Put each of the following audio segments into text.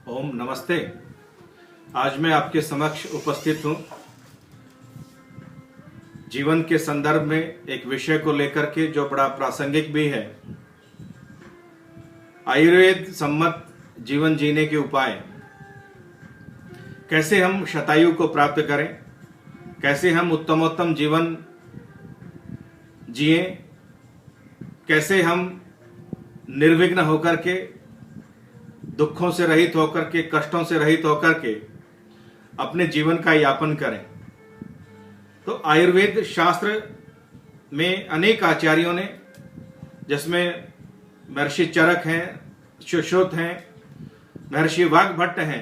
ओम नमस्ते। आज मैं आपके समक्ष उपस्थित हूँ जीवन के संदर्भ में एक विषय को लेकर के जो बड़ा प्रासंगिक भी है। आयुर्वेद सम्मत जीवन जीने के उपाय, कैसे हम शतायु को प्राप्त करें, कैसे हम उत्तमोत्तम जीवन जिएं, कैसे हम निर्विघ्न होकर के, दुखों से रहित होकर के, कष्टों से रहित होकर के अपने जीवन का यापन करें। तो आयुर्वेद शास्त्र में अनेक आचार्यों ने, जिसमें महर्षि चरक हैं, सुश्रुत हैं, महर्षि वाग्भट्ट हैं,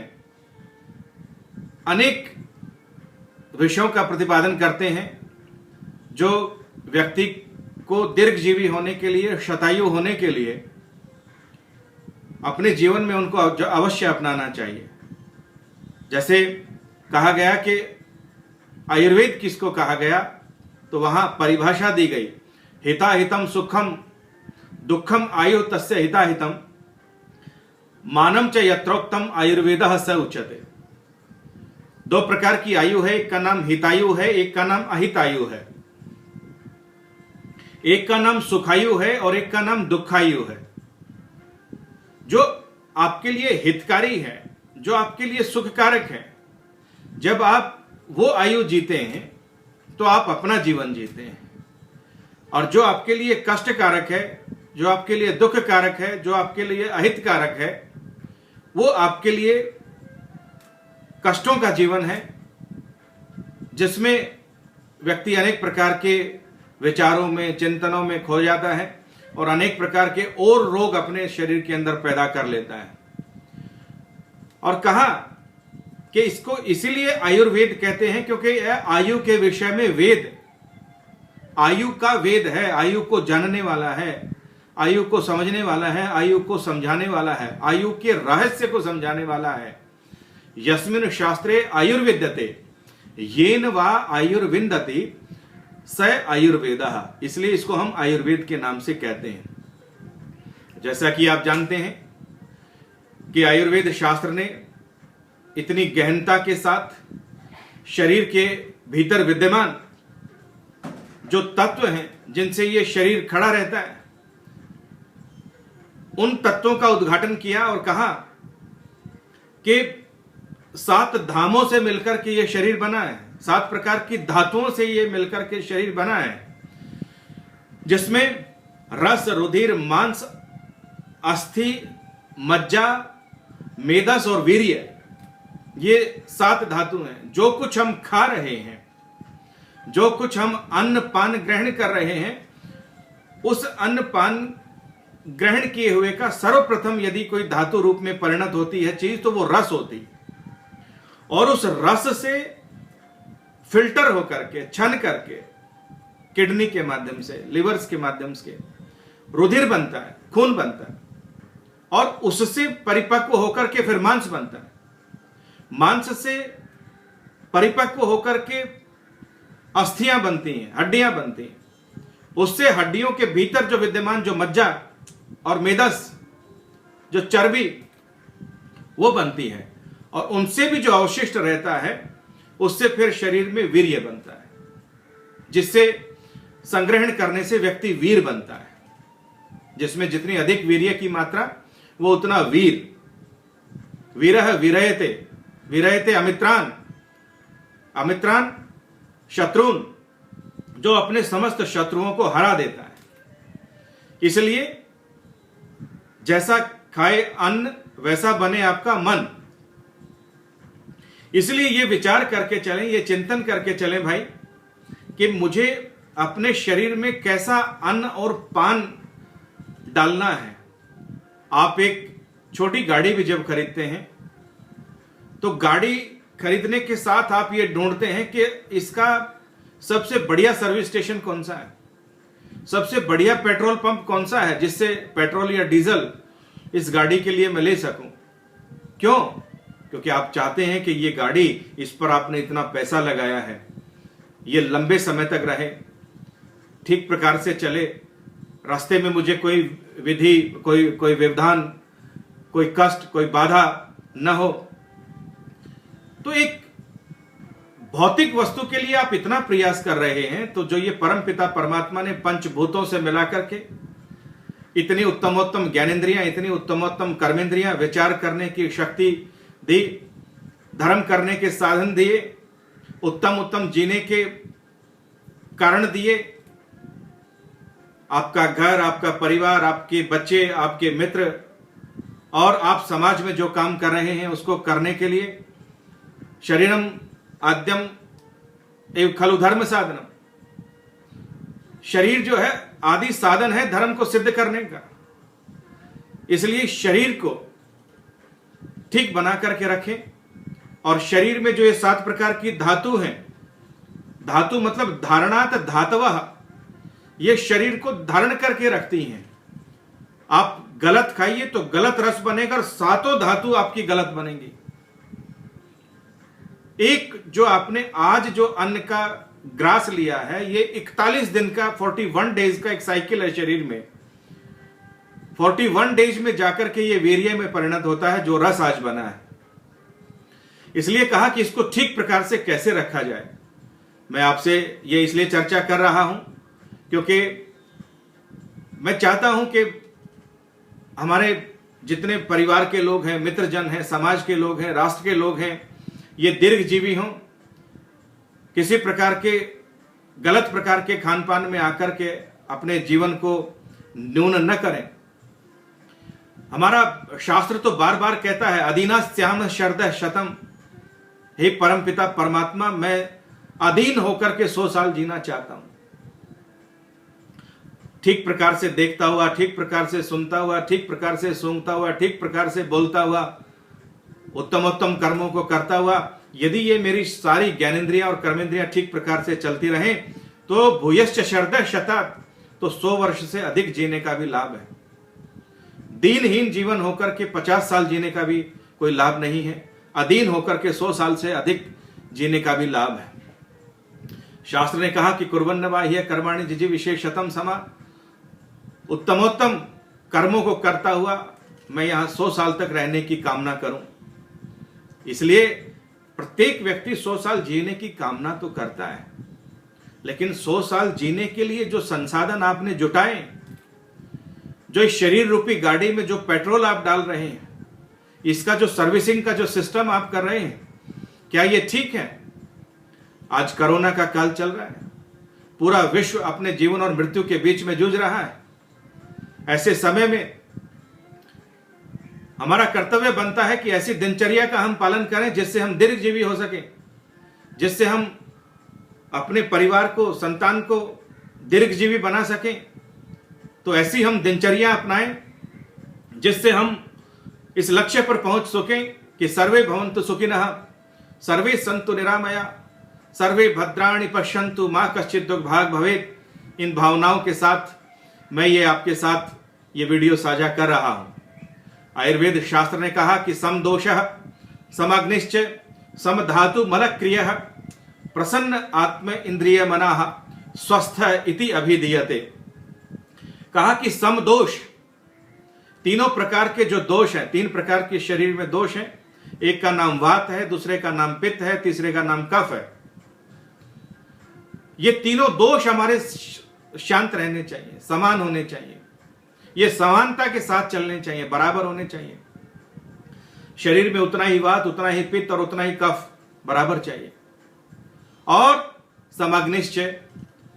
अनेक विषयों का प्रतिपादन करते हैं जो व्यक्ति को दीर्घजीवी होने के लिए, शतायु होने के लिए अपने जीवन में उनको अवश्य अपनाना चाहिए। जैसे कहा गया कि आयुर्वेद किसको कहा गया, तो वहां परिभाषा दी गई, हिताहितम सुखम दुखम आयु तस्य हिताहितम मानम च यत्रोक्तम आयुर्वेदः स उच्यते। दो प्रकार की आयु है, एक का नाम हितायु है, एक का नाम अहितायु है। एक का नाम सुखायु है और एक का नाम दुखायु है। जो आपके लिए हितकारी है, जो आपके लिए सुखकारक है, जब आप वो आयु जीते हैं तो आप अपना जीवन जीते हैं। और जो आपके लिए कष्टकारक है, जो आपके लिए दुखकारक है, जो आपके लिए अहितकारक है, वो आपके लिए कष्टों का जीवन है, जिसमें व्यक्ति अनेक प्रकार के विचारों में, चिंतनों में खो जाता है और अनेक प्रकार के और रोग अपने शरीर के अंदर पैदा कर लेता है। और कहा कि इसको इसीलिए आयुर्वेद कहते हैं क्योंकि यह आयु के विषय में वेद, आयु का वेद है, आयु को जानने वाला है, आयु को समझने वाला है, आयु को समझाने वाला है, आयु के रहस्य को समझाने वाला है। यस्मिन् शास्त्रे आयुर्विद्यते येन वा आयुर्विन्दति स आयुर्वेदः। इसलिए इसको हम आयुर्वेद के नाम से कहते हैं। जैसा कि आप जानते हैं कि आयुर्वेद शास्त्र ने इतनी गहनता के साथ शरीर के भीतर विद्यमान जो तत्व हैं, जिनसे ये शरीर खड़ा रहता है, उन तत्वों का उद्घाटन किया और कहा कि 7 धामों से मिलकर के ये शरीर बना है, 7 प्रकार की धातुओं से ये मिलकर के शरीर बना है, जिसमें रस, रुधिर, मांस, अस्थि, मज्जा, मेदस और वीर्य, ये 7 धातु हैं। जो कुछ हम खा रहे हैं, जो कुछ हम अन्न पान ग्रहण कर रहे हैं, उस अन्न पान ग्रहण किए हुए का सर्वप्रथम यदि कोई धातु रूप में परिणत होती है चीज, तो वो रस होती है। और उस रस से फिल्टर होकर के, छन करके, किडनी के माध्यम से, लिवर्स के माध्यम से रुधिर बनता है, खून बनता है, और उससे परिपक्व होकर के फिर मांस बनता है। मांस से परिपक्व होकर के अस्थियां बनती हैं, हड्डियां बनती हैं। उससे हड्डियों के भीतर जो विद्यमान जो मज्जा और मेदस, जो चर्बी, वो बनती है। और उनसे भी जो अवशिष्ट रहता है, उससे फिर शरीर में वीर्य बनता है, जिससे संग्रहण करने से व्यक्ति वीर बनता है। जिसमें जितनी अधिक वीर्य की मात्रा, वो उतना वीर। वीरः वीरयते, वीरयते अमित्रान, अमित्रान शत्रुन, जो अपने समस्त शत्रुओं को हरा देता है। इसलिए जैसा खाए अन्न, वैसा बने आपका मन। इसलिए ये विचार करके चलें, ये चिंतन करके चलें भाई, कि मुझे अपने शरीर में कैसा अन्न और पान डालना है। आप एक छोटी गाड़ी भी जब खरीदते हैं, तो गाड़ी खरीदने के साथ आप ये ढूंढते हैं कि इसका सबसे बढ़िया सर्विस स्टेशन कौन सा है, सबसे बढ़िया पेट्रोल पंप कौन सा है, जिससे पेट्रोल या डीजल इस गाड़ी के लिए मैं ले सकूं। क्यों? क्योंकि आप चाहते हैं कि ये गाड़ी, इस पर आपने इतना पैसा लगाया है, ये लंबे समय तक रहे, ठीक प्रकार से चले, रास्ते में मुझे कोई विधि, कोई व्यवधान, कोई कष्ट, कोई बाधा न हो। तो एक भौतिक वस्तु के लिए आप इतना प्रयास कर रहे हैं, तो जो ये परम पिता परमात्मा ने पंचभूतों से मिलाकर के इतनी उत्तमोत्तम ज्ञानेंद्रियां, इतनी उत्तमोत्तम कर्मेंद्रियां, विचार करने की शक्ति दी, धर्म करने के साधन दिए, उत्तम उत्तम जीने के कारण दिए, आपका घर, आपका परिवार, आपके बच्चे, आपके मित्र, और आप समाज में जो काम कर रहे हैं उसको करने के लिए शरीरम आद्यम एवं खलु धर्म साधनम, शरीर जो है आदि साधन है धर्म को सिद्ध करने का। इसलिए शरीर को ठीक बना करके रखें, और शरीर में जो ये 7 प्रकार की धातु हैं, धातु मतलब धारणात धातवः, ये शरीर को धारण करके रखती हैं। आप गलत खाइए तो गलत रस बनेगा और 7 धातु आपकी गलत बनेंगी। एक जो आपने आज जो अन्न का ग्रास लिया है, ये 41 दिन का 41 डेज का एक साइकिल है शरीर में। 41 डेज में जाकर के ये वीर्य में परिणत होता है जो रस आज बना है। इसलिए कहा कि इसको ठीक प्रकार से कैसे रखा जाए। मैं आपसे ये इसलिए चर्चा कर रहा हूं क्योंकि मैं चाहता हूं कि हमारे जितने परिवार के लोग हैं, मित्रजन हैं, समाज के लोग हैं, राष्ट्र के लोग हैं, ये दीर्घजीवी हों, किसी प्रकार के गलत प्रकार के खान पान में आकर के अपने जीवन को न्यून न करें। हमारा शास्त्र तो बार बार कहता है अधीना स्याम शरद शतम, हे परम पिता परमात्मा, मैं अधीन होकर के 100 साल जीना चाहता हूं, ठीक प्रकार से देखता हुआ, ठीक प्रकार से सुनता हुआ, ठीक प्रकार से सूंघता हुआ, ठीक प्रकार से बोलता हुआ, उत्तम उत्तम कर्मों को करता हुआ। यदि ये मेरी सारी ज्ञानेंद्रियां और कर्मेंद्रियां ठीक प्रकार से चलती रहें तो भूयश्च शरदः शतात्, तो 100 वर्ष से अधिक जीने का भी लाभ है। दीनहीन जीवन होकर के 50 साल जीने का भी कोई लाभ नहीं है, अधीन होकर के 100 साल से अधिक जीने का भी लाभ है। शास्त्र ने कहा कि कुर्वन्न बाह्य कर्माणि जिजि विशेषतम समा, उत्तमोत्तम कर्मों को करता हुआ मैं यहां 100 साल तक रहने की कामना करूं। इसलिए प्रत्येक व्यक्ति 100 साल जीने की कामना तो करता है, लेकिन 100 साल जीने के लिए जो संसाधन आपने जुटाए, जो इस शरीर रूपी गाड़ी में जो पेट्रोल आप डाल रहे हैं, इसका जो सर्विसिंग का जो सिस्टम आप कर रहे हैं, क्या ये ठीक है? आज कोरोना का काल चल रहा है, पूरा विश्व अपने जीवन और मृत्यु के बीच में जूझ रहा है। ऐसे समय में हमारा कर्तव्य बनता है कि ऐसी दिनचर्या का हम पालन करें जिससे हम दीर्घजीवी हो सकें, जिससे हम अपने परिवार को, संतान को दीर्घजीवी बना सकें। तो ऐसी हम दिनचर्या अपनाएं जिससे हम इस लक्ष्य पर पहुंच सकें कि सर्वे भवन्तु सुखिनः, सर्वे सन्तु निरामया, सर्वे भद्राणि पश्यन्तु मा कश्चित् दुर्भाग् भवेत्। इन भावनाओं के साथ मैं ये आपके साथ ये वीडियो साझा कर रहा हूं। आयुर्वेद शास्त्र ने कहा कि समदोषः समग्निश्च समधातु मलक्रियः प्रसन्न आत्म इंद्रिय मनाः स्वस्थ इति अभिधीयते। कहा कि समदोष, तीनों प्रकार के जो दोष हैं, 3 प्रकार के शरीर में दोष हैं, एक का नाम वात है, दूसरे का नाम पित्त है, तीसरे का नाम कफ है। ये तीनों दोष हमारे शांत रहने चाहिए, समान होने चाहिए, ये समानता के साथ चलने चाहिए, बराबर होने चाहिए। शरीर में उतना ही वात, उतना ही पित्त और उतना ही कफ बराबर चाहिए। और समग्निश्चय,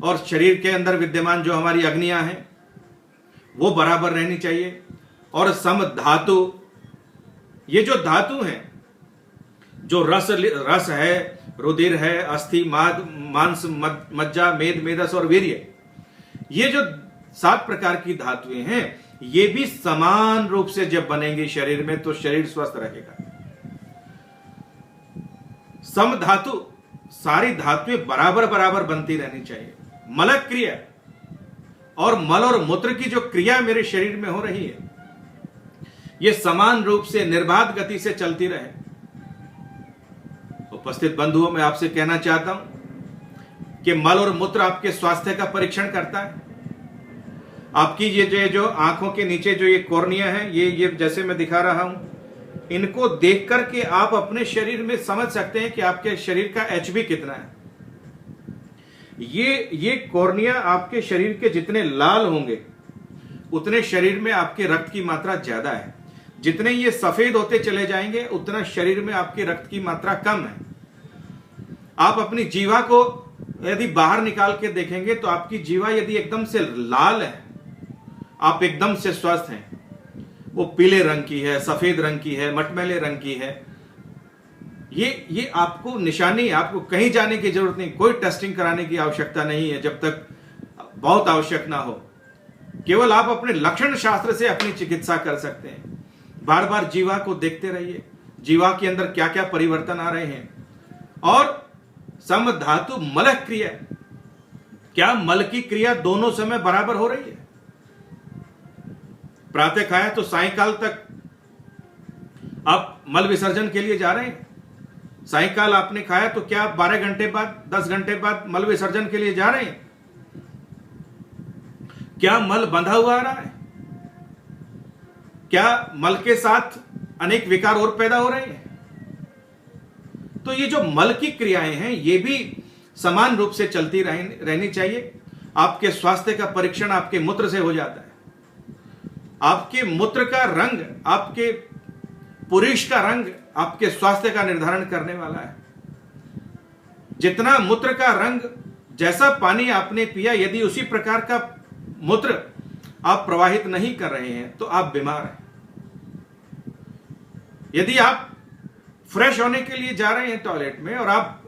और शरीर के अंदर विद्यमान जो हमारी अग्नियां हैं वो बराबर रहनी चाहिए। और सम धातु, ये जो धातु हैं, जो रस है, रुधिर है, अस्थि, मांस, मज्जा, मेद, मेदस और वीर्य, ये जो 7 प्रकार की धातुएं हैं, ये भी समान रूप से जब बनेंगे शरीर में तो शरीर स्वस्थ रहेगा। सम धातु, सारी धातुएं बराबर बराबर बनती रहनी चाहिए। मल क्रिया, और मल और मूत्र की जो क्रिया मेरे शरीर में हो रही है, ये समान रूप से निर्बाध गति से चलती रहे। उपस्थित बंधुओं, मैं आपसे कहना चाहता हूं कि मल और मूत्र आपके स्वास्थ्य का परीक्षण करता है। आपकी ये जो आंखों के नीचे जो ये कॉर्निया है, ये जैसे मैं दिखा रहा हूं, इनको देख करके आप अपने शरीर में समझ सकते हैं कि आपके शरीर का एचबी कितना है। ये कॉर्निया आपके शरीर के जितने लाल होंगे उतने शरीर में आपके रक्त की मात्रा ज्यादा है। जितने ये सफेद होते चले जाएंगे उतना शरीर में आपके रक्त की मात्रा कम है। आप अपनी जीवा को यदि बाहर निकाल के देखेंगे तो आपकी जीवा यदि एकदम से लाल है, आप एकदम से स्वस्थ हैं, वो पीले रंग की है, सफेद रंग की है, मटमैले रंग की है, ये आपको निशानी है। आपको कहीं जाने की जरूरत नहीं, कोई टेस्टिंग कराने की आवश्यकता नहीं है जब तक बहुत आवश्यक ना हो। केवल आप अपने लक्षण शास्त्र से अपनी चिकित्सा कर सकते हैं। बार बार जीवा को देखते रहिए, जीवा के अंदर क्या क्या परिवर्तन आ रहे हैं। और सम धातु मल क्रिया, क्या मल की क्रिया दोनों समय बराबर हो रही है? प्रातः खाया तो सायंकाल तक आप मल विसर्जन के लिए जा रहे हैं। सायंकाल आपने खाया तो क्या 12 घंटे बाद, 10 घंटे बाद मल विसर्जन के लिए जा रहे हैं? क्या मल बंधा हुआ आ रहा है? क्या मल के साथ अनेक विकार और पैदा हो रहे हैं? तो ये जो मल की क्रियाएं हैं ये भी समान रूप से चलती रहनी चाहिए। आपके स्वास्थ्य का परीक्षण आपके मूत्र से हो जाता है। आपके मूत्र का रंग, आपके पुरुष का रंग आपके स्वास्थ्य का निर्धारण करने वाला है। जितना मूत्र का रंग, जैसा पानी आपने पिया, यदि उसी प्रकार का मूत्र आप प्रवाहित नहीं कर रहे हैं तो आप बीमार हैं। यदि आप फ्रेश होने के लिए जा रहे हैं टॉयलेट में और आप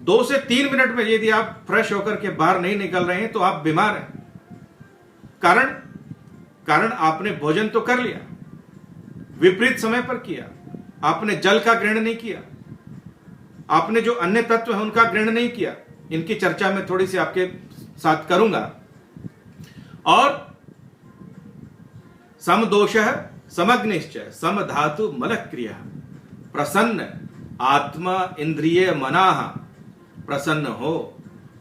2 से 3 मिनट में यदि आप फ्रेश होकर के बाहर नहीं निकल रहे हैं तो आप बीमार हैं। कारण आपने भोजन तो कर लिया, विपरीत समय पर किया, आपने जल का ग्रहण नहीं किया, आपने जो अन्य तत्व है उनका ग्रहण नहीं किया। इनकी चर्चा मैं थोड़ी सी आपके साथ करूंगा। और समदोष समग्निश्चय समधातु मल क्रिया प्रसन्न आत्मा इंद्रिय मनाह, प्रसन्न हो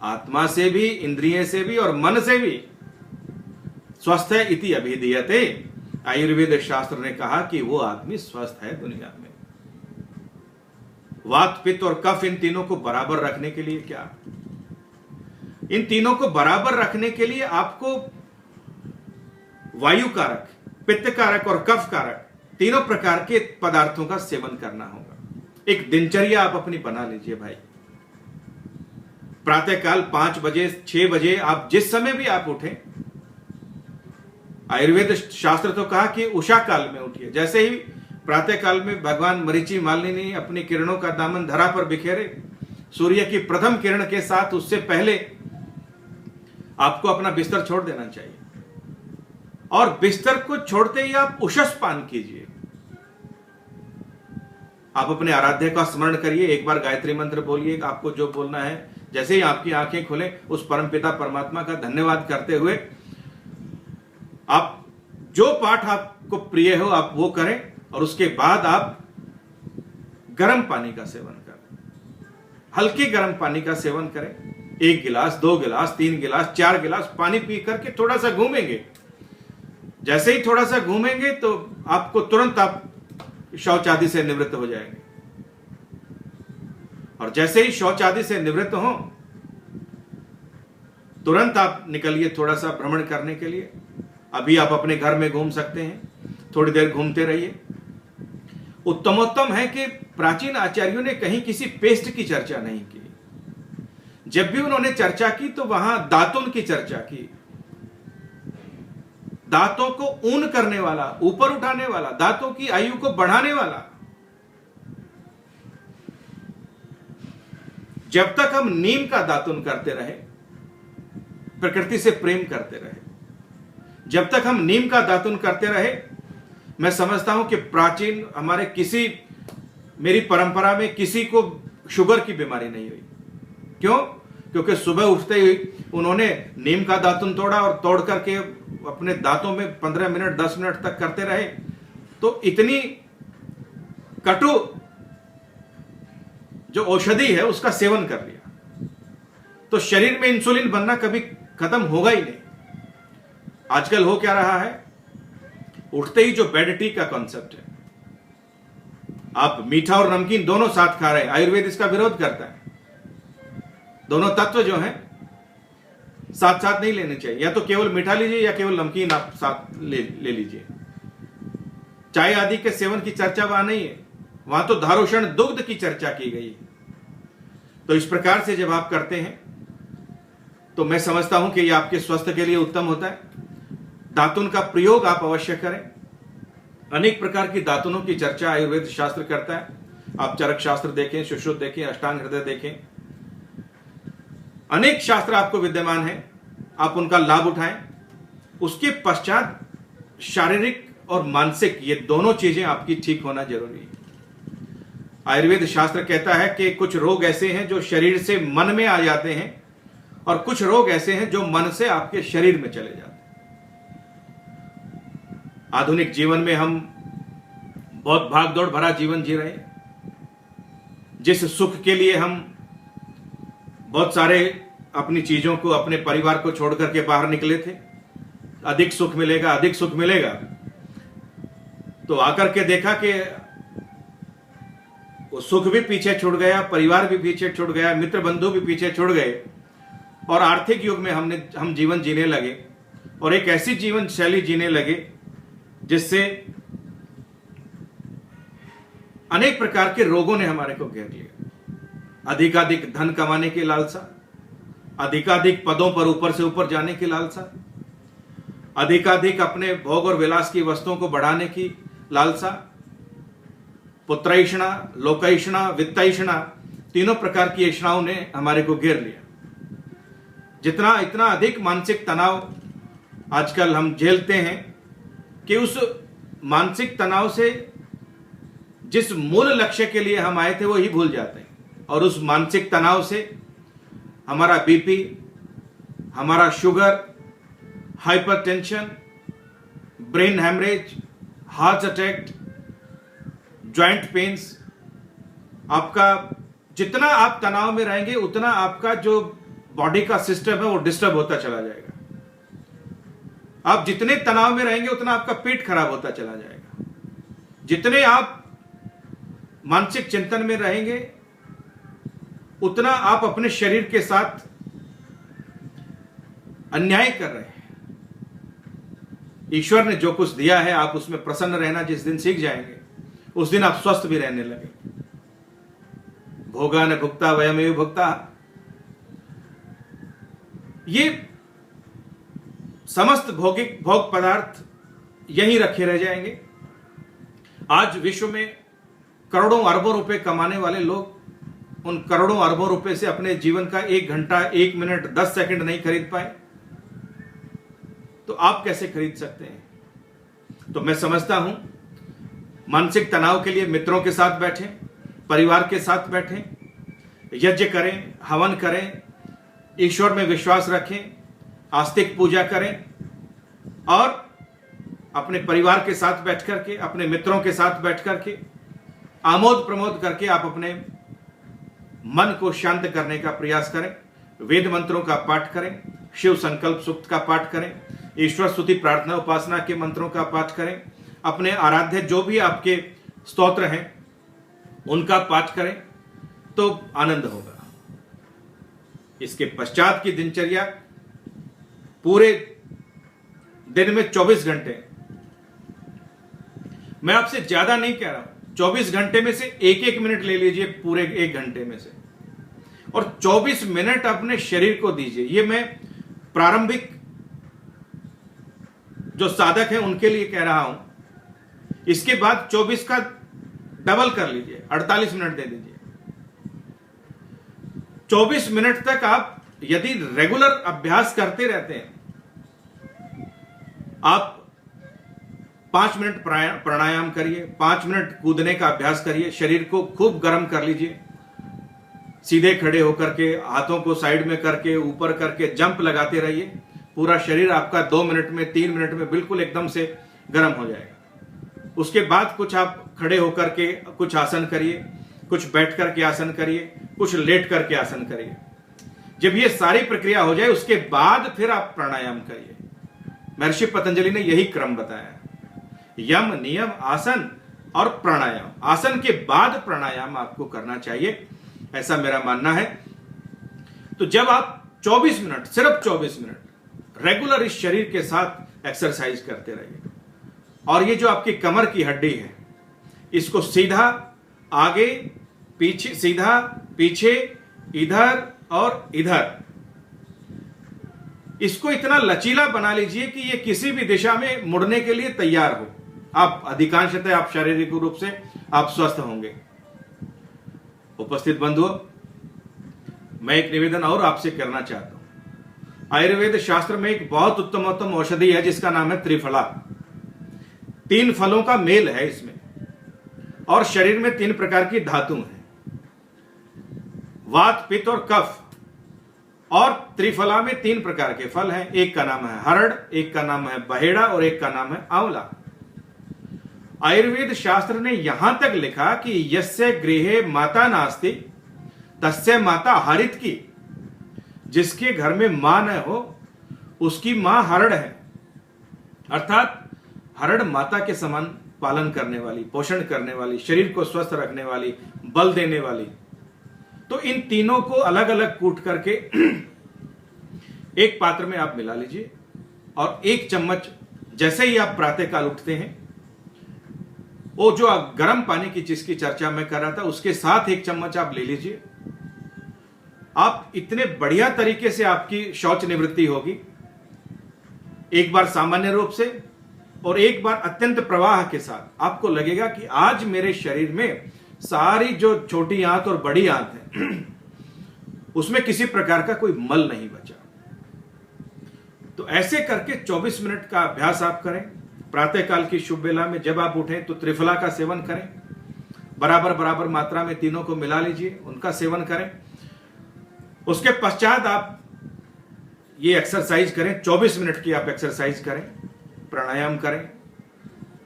आत्मा से भी, इंद्रिय से भी और मन से भी। स्वस्थ है इति अभिधीयते, आयुर्वेद शास्त्र ने कहा कि वो आदमी स्वस्थ है दुनिया में। वात, पित्त और कफ, इन तीनों को बराबर रखने के लिए क्या, इन तीनों को बराबर रखने के लिए आपको वायु कारक, पित्त कारक और कफ कारक तीनों प्रकार के पदार्थों का सेवन करना होगा। एक दिनचर्या आप अपनी बना लीजिए भाई। प्रातःकाल 5 बजे, 6 बजे, आप जिस समय भी आप उठें, आयुर्वेद शास्त्र तो कहा कि उषा काल में उठिए। जैसे ही प्रातः काल में भगवान मरीचि मालिनी अपनी किरणों का दामन धरा पर बिखेरे, सूर्य की प्रथम किरण के साथ उससे पहले आपको अपना बिस्तर छोड़ देना चाहिए। और बिस्तर को छोड़ते ही आप उषस पान कीजिए। आप अपने आराध्य का स्मरण करिए, एक बार गायत्री मंत्र बोलिए, आपको जो बोलना है। जैसे ही आपकी आंखें खुले, उस परमपिता परमात्मा का धन्यवाद करते हुए आप जो पाठ आपको प्रिय हो आप वो करें। और उसके बाद आप गर्म पानी का सेवन करें, हल्के गर्म पानी का सेवन करें। 1 गिलास, 2 गिलास, 3 गिलास, 4 गिलास पानी पी करके थोड़ा सा घूमेंगे। जैसे ही थोड़ा सा घूमेंगे तो आपको तुरंत आप शौच आदि से निवृत्त हो जाएंगे। और जैसे ही शौच आदि से निवृत्त हो, तुरंत आप निकलिए थोड़ा सा भ्रमण करने के लिए। अभी आप अपने घर में घूम सकते हैं, थोड़ी देर घूमते रहिए। उत्तमोत्तम है कि प्राचीन आचार्यों ने कहीं किसी पेस्ट की चर्चा नहीं की। जब भी उन्होंने चर्चा की तो वहां दातुन की चर्चा की। दांतों को ऊन करने वाला, ऊपर उठाने वाला, दांतों की आयु को बढ़ाने वाला। जब तक हम नीम का दातुन करते रहे, प्रकृति से प्रेम करते रहे, जब तक हम नीम का दातुन करते रहे, मैं समझता हूं कि प्राचीन हमारे किसी, मेरी परंपरा में किसी को शुगर की बीमारी नहीं हुई। क्यों? क्योंकि सुबह उठते ही उन्होंने नीम का दातुन तोड़ा और तोड़ करके अपने दांतों में 15 मिनट 10 मिनट तक करते रहे। तो इतनी कटु जो औषधि है उसका सेवन कर लिया, तो शरीर में इंसुलिन बनना कभी खत्म होगा ही नहीं। आजकल हो क्या रहा है, उठते ही जो बेड टी का कॉन्सेप्ट है, आप मीठा और नमकीन दोनों साथ खा रहे हैं, आयुर्वेद इसका विरोध करता है। दोनों तत्व जो हैं साथ साथ नहीं लेने चाहिए, या तो केवल मीठा लीजिए या केवल नमकीन आप साथ ले लीजिए। चाय आदि के सेवन की चर्चा वहां नहीं है, वहां तो धारोषण दुग्ध की चर्चा की गई है। तो इस प्रकार से जब आप करते हैं तो मैं समझता हूं कि यह आपके स्वास्थ्य के लिए उत्तम होता है। दातुन का प्रयोग आप अवश्य करें। अनेक प्रकार की दातुनों की चर्चा आयुर्वेद शास्त्र करता है। आप चरक शास्त्र देखें, सुश्रुत देखें, अष्टांग हृदय देखें, अनेक शास्त्र आपको विद्यमान है, आप उनका लाभ उठाएं। उसके पश्चात शारीरिक और मानसिक ये दोनों चीजें आपकी ठीक होना जरूरी है। आयुर्वेद शास्त्र कहता है कि कुछ रोग ऐसे हैं जो शरीर से मन में आ जाते हैं, और कुछ रोग ऐसे हैं जो मन से आपके शरीर में चले जाते हैं। आधुनिक जीवन में हम बहुत भागदौड़ भरा जीवन जी रहे हैं। जिस सुख के लिए हम बहुत सारे अपनी चीजों को, अपने परिवार को छोड़ करके बाहर निकले थे, अधिक सुख मिलेगा, अधिक सुख मिलेगा, तो आकर के देखा कि वो सुख भी पीछे छूट गया, परिवार भी पीछे छूट गया, मित्र बंधु भी पीछे छूट गए, और आर्थिक युग में हम जीवन जीने लगे, और एक ऐसी जीवन शैली जीने लगे जिससे अनेक प्रकार के रोगों ने हमारे को घेर लिया। अधिकाधिक धन कमाने की लालसा, अधिकाधिक पदों पर ऊपर से ऊपर जाने की लालसा, अधिकाधिक अपने भोग और विलास की वस्तुओं को बढ़ाने की लालसा, पुत्रैषणा, लोकैषणा, वित्तैषणा, तीनों प्रकार की ऐषणाओं ने हमारे को घेर लिया। इतना अधिक मानसिक तनाव आजकल हम झेलते हैं कि उस मानसिक तनाव से जिस मूल लक्ष्य के लिए हम आए थे वो ही भूल जाते हैं, और उस मानसिक तनाव से हमारा बीपी, हमारा sugar, hypertension, brain haemorrhage, heart attack, joint pains, आपका जितना आप तनाव में रहेंगे उतना आपका जो बॉडी का सिस्टम है वो डिस्टर्ब होता चला जाएगा। आप जितने तनाव में रहेंगे उतना आपका पेट खराब होता चला जाएगा। जितने आप मानसिक चिंतन में रहेंगे उतना आप अपने शरीर के साथ अन्याय कर रहे हैं। ईश्वर ने जो कुछ दिया है आप उसमें प्रसन्न रहना जिस दिन सीख जाएंगे उस दिन आप स्वस्थ भी रहने लगे। भोगा न भुक्ता वयमेव भुक्ता, ये समस्त भोग पदार्थ यहीं रखे रह जाएंगे। आज विश्व में करोड़ों अरबों रुपए कमाने वाले लोग उन करोड़ों अरबों रुपए से अपने जीवन का 1 घंटा, 1 मिनट, 10 सेकंड नहीं खरीद पाए, तो आप कैसे खरीद सकते हैं? तो मैं समझता हूं मानसिक तनाव के लिए मित्रों के साथ बैठें, परिवार के साथ बैठें, यज्ञ करें, हवन करें, ईश्वर में विश्वास रखें, आस्तिक पूजा करें, और अपने परिवार के साथ बैठ करके, अपने मित्रों के साथ बैठ करके आमोद प्रमोद करके आप अपने मन को शांत करने का प्रयास करें। वेद मंत्रों का पाठ करें, शिव संकल्प सूक्त का पाठ करें, ईश्वर स्तुति प्रार्थना उपासना के मंत्रों का पाठ करें, अपने आराध्य जो भी आपके स्तोत्र हैं उनका पाठ करें, तो आनंद होगा। इसके पश्चात की दिनचर्या पूरे दिन में 24 घंटे, मैं आपसे ज्यादा नहीं कह रहा हूं, 24 घंटे में से 1-1 मिनट ले लीजिए पूरे 1 घंटे में से, और 24 मिनट अपने शरीर को दीजिए। ये मैं प्रारंभिक जो साधक हैं उनके लिए कह रहा हूं। इसके बाद 24 का डबल कर लीजिए, 48 मिनट दे दीजिए। 24 मिनट तक आप यदि रेगुलर अभ्यास करते रहते हैं, आप 5 मिनट प्राणायाम करिए, 5 मिनट कूदने का अभ्यास करिए, शरीर को खूब गर्म कर लीजिए, सीधे खड़े होकर के हाथों को साइड में करके ऊपर करके जंप लगाते रहिए। पूरा शरीर आपका 2 मिनट में, 3 मिनट में बिल्कुल एकदम से गर्म हो जाएगा। उसके बाद कुछ आप खड़े होकर के कुछ आसन करिए, कुछ बैठ करके आसन करिए, कुछ लेट करके आसन करिए। जब ये सारी प्रक्रिया हो जाए उसके बाद फिर आप प्राणायाम करिए। महर्षि पतंजलि ने यही क्रम बताया, यम नियम आसन और प्राणायाम, आसन के बाद प्राणायाम आपको करना चाहिए, ऐसा मेरा मानना है। तो जब आप 24 मिनट, सिर्फ 24 मिनट रेगुलर इस शरीर के साथ एक्सरसाइज करते रहिए, और ये जो आपकी कमर की हड्डी है इसको सीधा आगे पीछे, सीधा पीछे, इधर और इधर, इसको इतना लचीला बना लीजिए कि ये किसी भी दिशा में मुड़ने के लिए तैयार हो। आप अधिकांशतः आप शारीरिक रूप से आप स्वस्थ होंगे। उपस्थित बंधुओं, मैं एक निवेदन और आपसे करना चाहता हूं। आयुर्वेद शास्त्र में एक बहुत उत्तम औषधि है जिसका नाम है त्रिफला। 3 फलों का मेल है इसमें, और शरीर में 3 प्रकार की धातु हैं, वात, पित्त और कफ। और त्रिफला में 3 प्रकार के फल हैं, एक का नाम है हरड़, एक का नाम है बहेड़ा और एक का नाम है आंवला। आयुर्वेद शास्त्र ने यहां तक लिखा कि यस्य गृहे माता नास्ति तस्य माता हरित की, जिसके घर में मां न हो उसकी मां हरड़ है। अर्थात हरड़ माता के समान पालन करने वाली, पोषण करने वाली, शरीर को स्वस्थ रखने वाली, बल देने वाली। तो इन तीनों को अलग अलग कूट करके एक पात्र में आप मिला लीजिए, और 1 चम्मच जैसे ही आप प्रातःकाल उठते हैं, वो जो गर्म पानी की जिसकी चर्चा मैं कर रहा था उसके साथ 1 चम्मच आप ले लीजिए। आप इतने बढ़िया तरीके से आपकी शौच निवृत्ति होगी, एक बार सामान्य रूप से और एक बार अत्यंत प्रवाह के साथ। आपको लगेगा कि आज मेरे शरीर में सारी जो छोटी आंत और बड़ी आंत है उसमें किसी प्रकार का कोई मल नहीं बचा। तो ऐसे करके 24 मिनट का अभ्यास आप करें। प्रातःकाल की शुभ वेला में जब आप उठें तो त्रिफला का सेवन करें, बराबर बराबर मात्रा में तीनों को मिला लीजिए, उनका सेवन करें। उसके पश्चात आप ये एक्सरसाइज करें, 24 मिनट की आप एक्सरसाइज करें, प्राणायाम करें,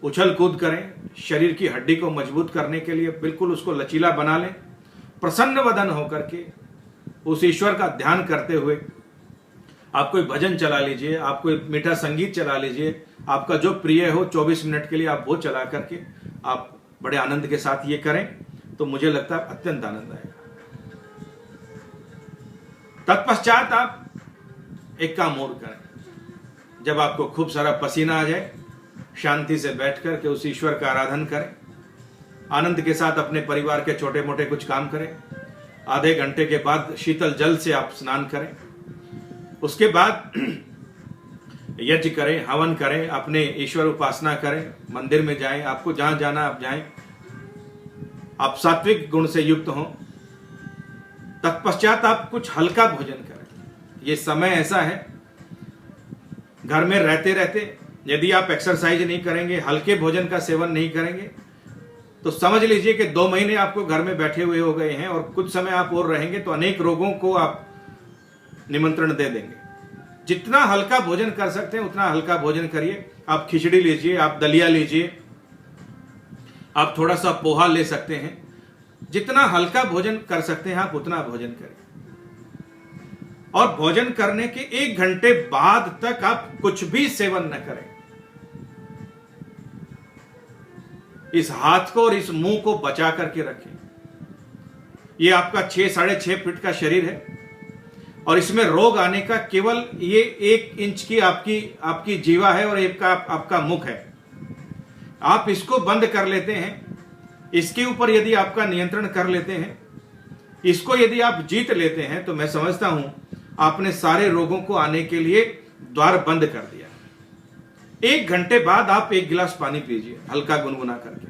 उछल कूद करें, शरीर की हड्डी को मजबूत करने के लिए बिल्कुल उसको लचीला बना लें। प्रसन्न वदन होकर के उस ईश्वर का ध्यान करते हुए आप कोई भजन चला लीजिए, आप कोई मीठा संगीत चला लीजिए, आपका जो प्रिय हो 24 मिनट के लिए आप वो चला करके आप बड़े आनंद के साथ ये करें, तो मुझे लगता है अत्यंत आनंद आएगा। तत्पश्चात आप एक काम और करें, जब आपको खूब सारा पसीना आ जाए, शांति से बैठ कर के उस ईश्वर का आराधन करें, आनंद के साथ अपने परिवार के छोटे मोटे कुछ काम करें। आधे घंटे के बाद शीतल जल से आप स्नान करें, उसके बाद यज्ञ करें, हवन करें, अपने ईश्वर उपासना करें, मंदिर में जाएं, आपको जहां जाना आप जाएं, आप सात्विक गुण से युक्त हों। तत्पश्चात आप कुछ हल्का भोजन करें। ये समय ऐसा है, घर में रहते रहते यदि आप एक्सरसाइज नहीं करेंगे, हल्के भोजन का सेवन नहीं करेंगे, तो समझ लीजिए कि 2 महीने आपको घर में बैठे हुए हो गए हैं, और कुछ समय आप और रहेंगे तो अनेक रोगों को आप निमंत्रण दे देंगे। जितना हल्का भोजन कर सकते हैं उतना हल्का भोजन करिए। आप खिचड़ी लीजिए, आप दलिया लीजिए, आप थोड़ा सा पोहा ले सकते हैं। जितना हल्का भोजन कर सकते हैं आप उतना भोजन करें, और भोजन करने के 1 घंटे बाद तक आप कुछ भी सेवन न करें। इस हाथ को और इस मुंह को बचा करके रखें। ये आपका 6-6.5 फीट का शरीर है, और इसमें रोग आने का केवल ये 1 इंच की आपकी जीवा है, और एक का आपका मुख है। आप इसको बंद कर लेते हैं, इसके ऊपर यदि आपका नियंत्रण कर लेते हैं, इसको यदि आप जीत लेते हैं, तो मैं समझता हूं आपने सारे रोगों को आने के लिए द्वार बंद कर दिया। 1 घंटे बाद आप 1 गिलास पानी पीजिए, हल्का गुनगुना करके।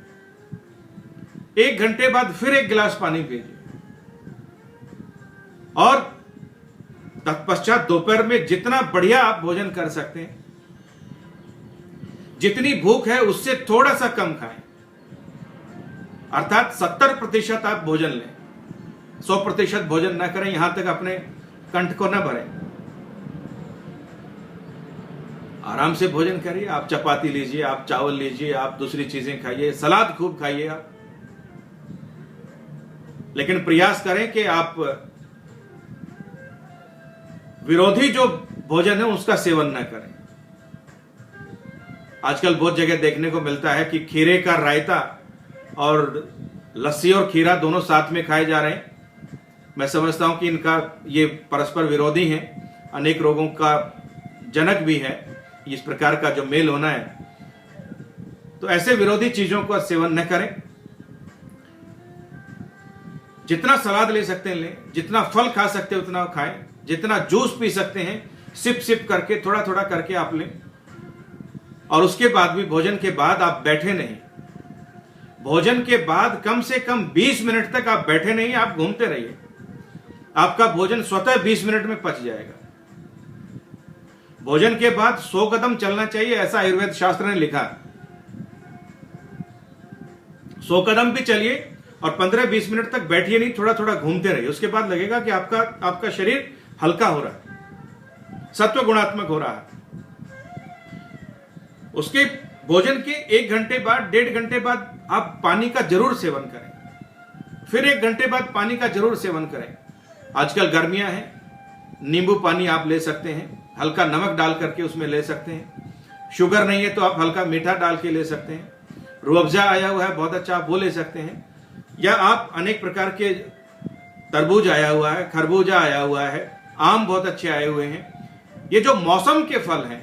1 घंटे बाद फिर 1 गिलास पानी पीजिए, और तत्पश्चात दोपहर में जितना बढ़िया आप भोजन कर सकते हैं, जितनी भूख है उससे थोड़ा सा कम खाएं। अर्थात 70% आप भोजन लें, 100% भोजन ना करें, यहां तक अपने कंठ को ना भरें। आराम से भोजन करिए। आप चपाती लीजिए, आप चावल लीजिए, आप दूसरी चीजें खाइए, सलाद खूब खाइए आप, लेकिन प्रयास करें कि आप विरोधी जो भोजन है उसका सेवन न करें। आजकल बहुत जगह देखने को मिलता है कि खीरे का रायता और लस्सी और खीरा दोनों साथ में खाए जा रहे हैं। मैं समझता हूं कि इनका ये परस्पर विरोधी हैं, अनेक रोगों का जनक भी है इस प्रकार का जो मेल होना है। तो ऐसे विरोधी चीजों का सेवन न करें। जितना सलाद ले सकते हैं लें, जितना फल खा सकते हैं उतना खाएं, जितना जूस पी सकते हैं सिप सिप करके थोड़ा थोड़ा करके आप लें। और उसके बाद भी भोजन के बाद आप बैठे नहीं। भोजन के बाद कम से कम 20 मिनट तक आप बैठे नहीं, आप घूमते रहिए। आपका भोजन स्वतः 20 मिनट में पच जाएगा। भोजन के बाद 100 कदम चलना चाहिए, ऐसा आयुर्वेद शास्त्र ने लिखा। 100 कदम भी चलिए और 15-20 मिनट तक बैठिए नहीं, थोड़ा थोड़ा घूमते रहिए। उसके बाद लगेगा कि आपका शरीर हल्का हो रहा है, सत्व गुणात्मक हो रहा है। उसके भोजन के 1 घंटे बाद, 1.5 घंटे बाद आप पानी का जरूर सेवन करें। फिर 1 घंटे बाद पानी का जरूर सेवन करें। आजकल गर्मियां हैं, नींबू पानी आप ले सकते हैं, हल्का नमक डाल करके उसमें ले सकते हैं। शुगर नहीं है तो आप हल्का मीठा डाल के ले सकते हैं। रूअफ़ज़ा आया हुआ है बहुत अच्छा, आप वो ले सकते हैं। या आप अनेक प्रकार के तरबूज आया हुआ है, खरबूजा आया हुआ है, आम बहुत अच्छे आए हुए हैं। ये जो मौसम के फल हैं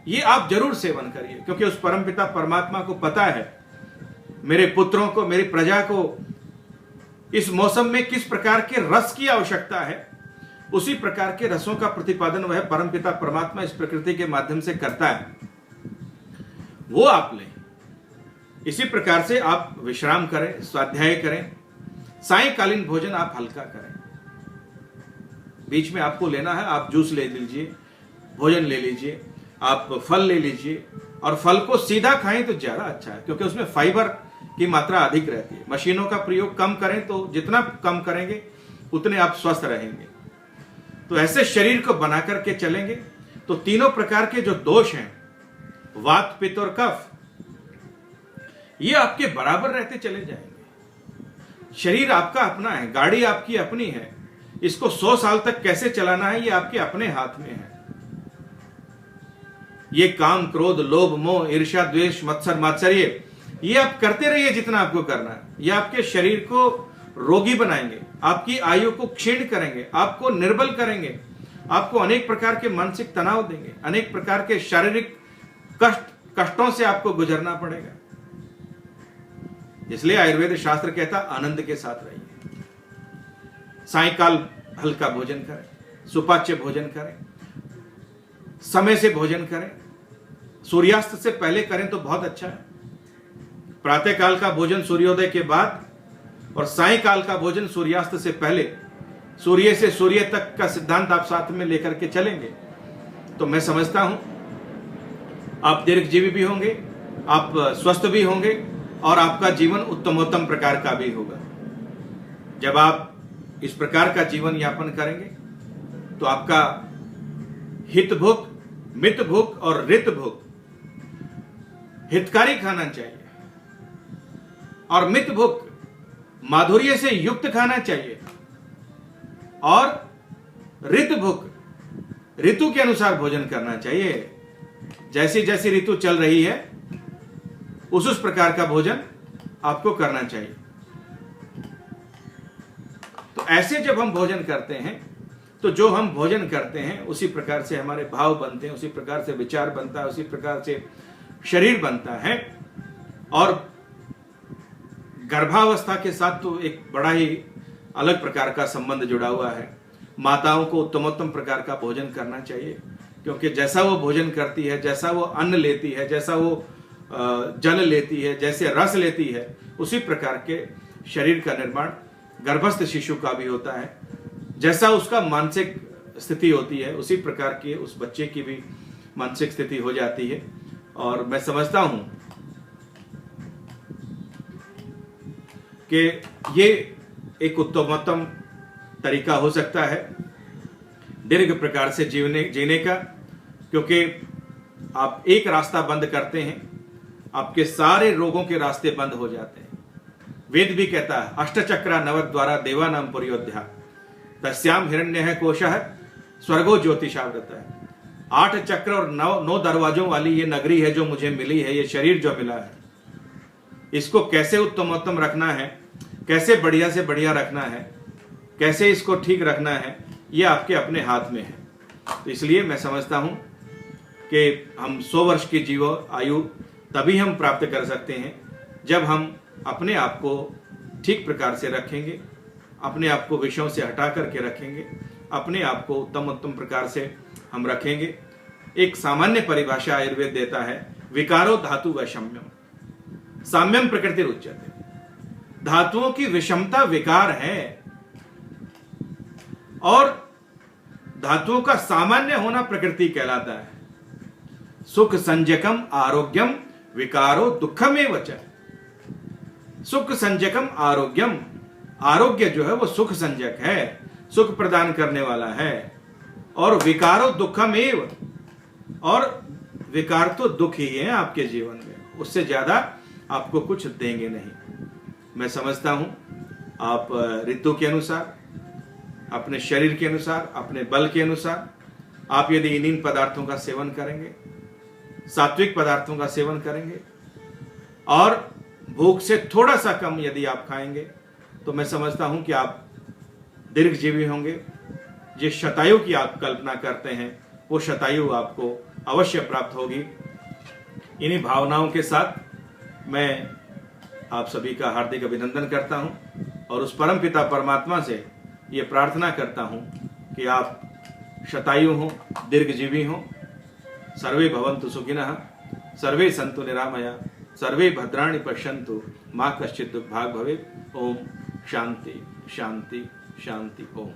ये आप जरूर सेवन करिए, क्योंकि उस परमपिता परमात्मा को पता है मेरे पुत्रों को, मेरी प्रजा को इस मौसम में किस प्रकार के रस की आवश्यकता है। उसी प्रकार के रसों का प्रतिपादन वह परमपिता परमात्मा इस प्रकृति के माध्यम से करता है, वो आप लें। इसी प्रकार से आप विश्राम करें, स्वाध्याय करें। सायंकालीन भोजन आप हल्का करें। बीच में आपको लेना है, आप जूस ले लीजिए, भोजन ले लीजिए, आप फल ले लीजिए। और फल को सीधा खाएं तो ज्यादा अच्छा है, क्योंकि उसमें फाइबर की मात्रा अधिक रहती है। मशीनों का प्रयोग कम करें, तो जितना कम करेंगे उतने आप स्वस्थ रहेंगे। तो ऐसे शरीर को बना करके चलेंगे तो तीनों प्रकार के जो दोष हैं, वात, पित्त और कफ, ये आपके बराबर रहते चले जाएंगे। शरीर आपका अपना है, गाड़ी आपकी अपनी है। इसको 100 साल तक कैसे चलाना है ये आपके अपने हाथ में है। ये काम, क्रोध, लोभ, मोह, ईर्ष्या, द्वेष, मत्सर, मात्सर्य, ये आप करते रहिए जितना आपको करना है। ये आपके शरीर को रोगी बनाएंगे, आपकी आयु को क्षीण करेंगे, आपको निर्बल करेंगे, आपको अनेक प्रकार के मानसिक तनाव देंगे, अनेक प्रकार के शारीरिक कष्टों से आपको गुजरना पड़ेगा। इसलिए आयुर्वेद शास्त्र कहता आनंद के साथ रहिए। सायंकाल हल्का भोजन करें, सुपाच्य भोजन करें, समय से भोजन करें। सूर्यास्त से पहले करें तो बहुत अच्छा है। प्रातः काल का भोजन सूर्योदय के बाद और सायंकाल का भोजन सूर्यास्त से पहले। सूर्य से सूर्य तक का सिद्धांत आप साथ में लेकर के चलेंगे तो मैं समझता हूं आप दीर्घजीवी भी होंगे, आप स्वस्थ भी होंगे और आपका जीवन उत्तमोत्तम प्रकार का भी होगा। जब आप इस प्रकार का जीवन यापन करेंगे तो आपका हित भुक, मित भुक और रित भुक, हितकारी खाना चाहिए और मित भुक माधुर्य से युक्त खाना चाहिए और ऋत भुक ऋतु के अनुसार भोजन करना चाहिए। जैसी जैसी ऋतु चल रही है उस प्रकार का भोजन आपको करना चाहिए। तो ऐसे जब हम भोजन करते हैं तो जो हम भोजन करते हैं उसी प्रकार से हमारे भाव बनते हैं, उसी प्रकार से विचार बनता है, उसी प्रकार से शरीर बनता है। और गर्भावस्था के साथ तो एक बड़ा ही अलग प्रकार का संबंध जुड़ा हुआ है। माताओं को उत्तमोत्तम प्रकार का भोजन करना चाहिए, क्योंकि जैसा वो भोजन करती है, जैसा वो अन्न लेती है, जैसा वो जल लेती है, जैसे रस लेती है, उसी प्रकार के शरीर का निर्माण गर्भस्थ शिशु का भी होता है। जैसा उसका मानसिक स्थिति होती है उसी प्रकार की उस बच्चे की भी मानसिक स्थिति हो जाती है। और मैं समझता हूं कि ये एक उत्तमोत्तम तरीका हो सकता है दीर्घ प्रकार से जीने का, क्योंकि आप एक रास्ता बंद करते हैं आपके सारे रोगों के रास्ते बंद हो जाते हैं। वेद भी कहता है अष्टचक्रा नवद्वारा देवानाम पुर्योध्या तस्याम हिरण्यः कोशः स्वर्गो ज्योतिषावृत है। 8 चक्र और 9 दरवाजों वाली ये नगरी है जो मुझे मिली है, ये शरीर जो मिला है, इसको कैसे उत्तमोत्तम रखना है, कैसे बढ़िया से बढ़िया रखना है, कैसे इसको ठीक रखना है, ये आपके अपने हाथ में है। तो इसलिए मैं समझता हूं कि हम 100 वर्ष की जीवन आयु तभी हम प्राप्त कर सकते हैं जब हम अपने आप को ठीक प्रकार से रखेंगे, अपने आप को विषयों से हटा करके रखेंगे, अपने आप को उत्तम उत्तम प्रकार से हम रखेंगे। एक सामान्य परिभाषा आयुर्वेद देता है, विकारो धातु वैषम्यम साम्यम प्रकृति उच्यते। धातुओं की विषमता विकार है और धातुओं का सामान्य होना प्रकृति कहलाता है। सुख संजकम आरोग्यम विकारो दुखमेव च। सुख संजकम आरोग्यम, आरोग्य जो है वो सुख संजक है, सुख प्रदान करने वाला है। और विकारो दुखमेव, और विकार तो दुख ही है आपके जीवन में, उससे ज्यादा आपको कुछ देंगे नहीं। मैं समझता हूं आप ऋतु के अनुसार, अपने शरीर के अनुसार, अपने बल के अनुसार आप यदि इन पदार्थों का सेवन करेंगे, सात्विक पदार्थों का सेवन करेंगे और भूख से थोड़ा सा कम यदि आप खाएंगे, तो मैं समझता हूं कि आप दीर्घजीवी होंगे। जिस शतायु की आप कल्पना करते हैं वो शतायु आपको अवश्य प्राप्त होगी। इन्हीं भावनाओं के साथ मैं आप सभी का हार्दिक अभिनंदन करता हूं और उस परम पिता परमात्मा से ये प्रार्थना करता हूं कि आप शतायु हो, दीर्घजीवी हो। सर्वे भवन्तु सुखिनः, सर्वे सन्तु निरामया, सर्वे भद्राणि पश्यन्तु, मा कश्चित् दुर्भाग् भवेत्। ओम शांति शांति शांति। ओम।